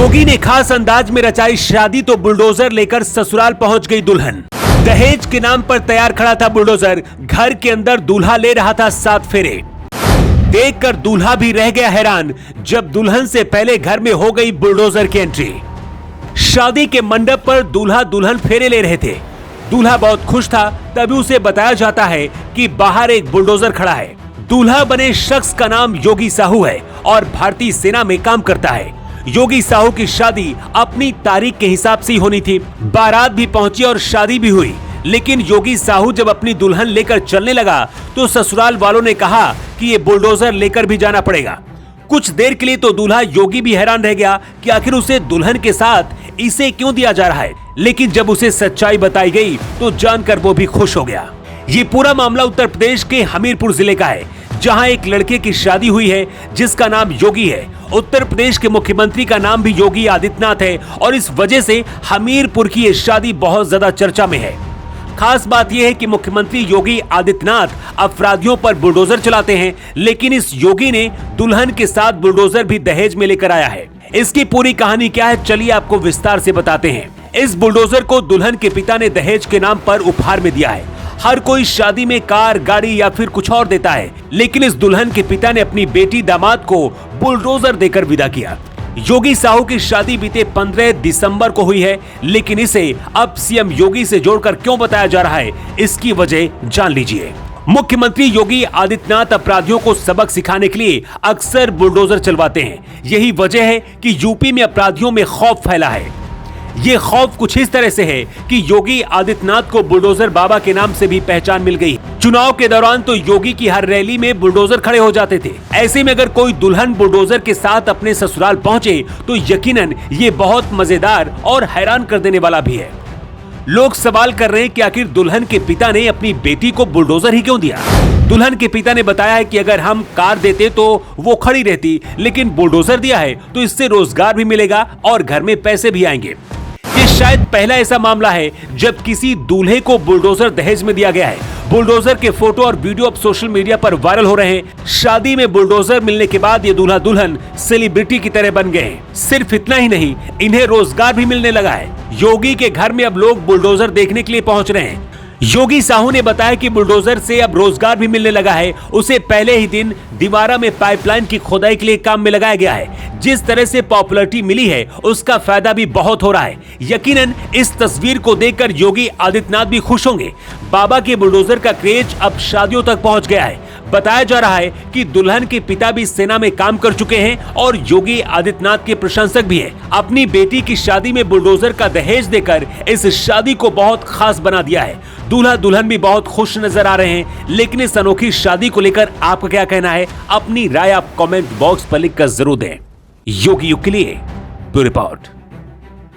योगी ने खास अंदाज में रचाई शादी तो बुलडोजर लेकर ससुराल पहुंच गई दुल्हन। दहेज के नाम पर तैयार खड़ा था बुलडोजर, घर के अंदर दूल्हा ले रहा था 7 फेरे। देखकर दूल्हा भी रह गया हैरान जब दुल्हन से पहले घर में हो गई बुलडोजर की एंट्री। शादी के मंडप पर दूल्हा दुल्हन फेरे ले रहे थे। दूल्हा बहुत खुश था, तभी उसे बताया जाता है कि बाहर एक बुलडोजर खड़ा है। दूल्हा बने शख्स का नाम योगी साहू है और भारतीय सेना में काम करता है। योगी साहू की शादी अपनी तारीख के हिसाब से ही होनी थी। बारात भी पहुंची और शादी भी हुई, लेकिन योगी साहू जब अपनी दुल्हन लेकर चलने लगा तो ससुराल वालों ने कहा कि ये बुलडोजर लेकर भी जाना पड़ेगा। कुछ देर के लिए तो दूल्हा योगी भी हैरान रह गया कि आखिर उसे दुल्हन के साथ इसे क्यों दिया जा रहा है, लेकिन जब उसे सच्चाई बताई गई तो जानकर वो भी खुश हो गया। ये पूरा मामला उत्तर प्रदेश के हमीरपुर जिले का है, जहां एक लड़के की शादी हुई है जिसका नाम योगी है। उत्तर प्रदेश के मुख्यमंत्री का नाम भी योगी आदित्यनाथ है और इस वजह से हमीरपुर की ये शादी बहुत ज्यादा चर्चा में है। खास बात यह है कि मुख्यमंत्री योगी आदित्यनाथ अपराधियों पर बुलडोजर चलाते हैं, लेकिन इस योगी ने दुल्हन के साथ बुलडोजर भी दहेज में लेकर आया है। इसकी पूरी कहानी क्या है, चलिए आपको विस्तार से बताते हैं। इस बुलडोजर को दुल्हन के पिता ने दहेज के नाम पर उपहार में दिया है। हर कोई शादी में कार, गाड़ी या फिर कुछ और देता है, लेकिन इस दुल्हन के पिता ने अपनी बेटी दामाद को बुलडोजर देकर विदा किया। योगी साहू की शादी बीते 15 दिसंबर को हुई है, लेकिन इसे अब सीएम योगी से जोड़कर क्यों बताया जा रहा है, इसकी वजह जान लीजिए। मुख्यमंत्री योगी आदित्यनाथ अपराधियों को सबक सिखाने के लिए अक्सर बुलडोजर चलवाते हैं। यही वजह है कि यूपी में अपराधियों में खौफ फैला है। ये खौफ कुछ इस तरह से है कि योगी आदित्यनाथ को बुलडोजर बाबा के नाम से भी पहचान मिल गई। चुनाव के दौरान तो योगी की हर रैली में बुलडोजर खड़े हो जाते थे। ऐसे में अगर कोई दुल्हन बुलडोजर के साथ अपने ससुराल पहुंचे तो यकीनन ये बहुत मजेदार और हैरान कर देने वाला भी है। लोग सवाल कर रहे हैं कि आखिर दुल्हन के पिता ने अपनी बेटी को बुलडोजर ही क्यों दिया। दुल्हन के पिता ने बताया है कि अगर हम कार देते तो वो खड़ी रहती, लेकिन बुलडोजर दिया है तो इससे रोजगार भी मिलेगा और घर में पैसे भी आएंगे। ये शायद पहला ऐसा मामला है जब किसी दूल्हे को बुलडोजर दहेज में दिया गया है। बुलडोजर के फोटो और वीडियो अब सोशल मीडिया पर वायरल हो रहे हैं। शादी में बुलडोजर मिलने के बाद ये दूल्हा दुल्हन सेलिब्रिटी की तरह बन गए हैं। सिर्फ इतना ही नहीं, इन्हें रोजगार भी मिलने लगा है। योगी के घर में अब लोग बुलडोजर देखने के लिए पहुंच रहे हैं। योगी साहू ने बताया कि बुलडोजर से अब रोजगार भी मिलने लगा है। उसे पहले ही दिन दीवारा में पाइपलाइन की खोदाई के लिए काम में लगाया गया है। जिस तरह से पॉपुलैरिटी मिली है उसका फायदा भी बहुत हो रहा है। यकीनन इस तस्वीर को देखकर योगी आदित्यनाथ भी खुश होंगे। बाबा के बुलडोजर का क्रेज अब शादियों तक पहुंच गया है। बताया जा रहा है कि दुल्हन के पिता भी सेना में काम कर चुके हैं और योगी आदित्यनाथ के प्रशंसक भी हैं। अपनी बेटी की शादी में बुलडोजर का दहेज देकर इस शादी को बहुत खास बना दिया है। दूल्हा दुल्हन भी बहुत खुश नजर आ रहे हैं, लेकिन इस अनोखी शादी को लेकर आपका क्या कहना है? अपनी राय आप कमेंट बॉक्स पर लिखकर जरूर दें। योगी युग के लिए ब्यूरो रिपोर्ट।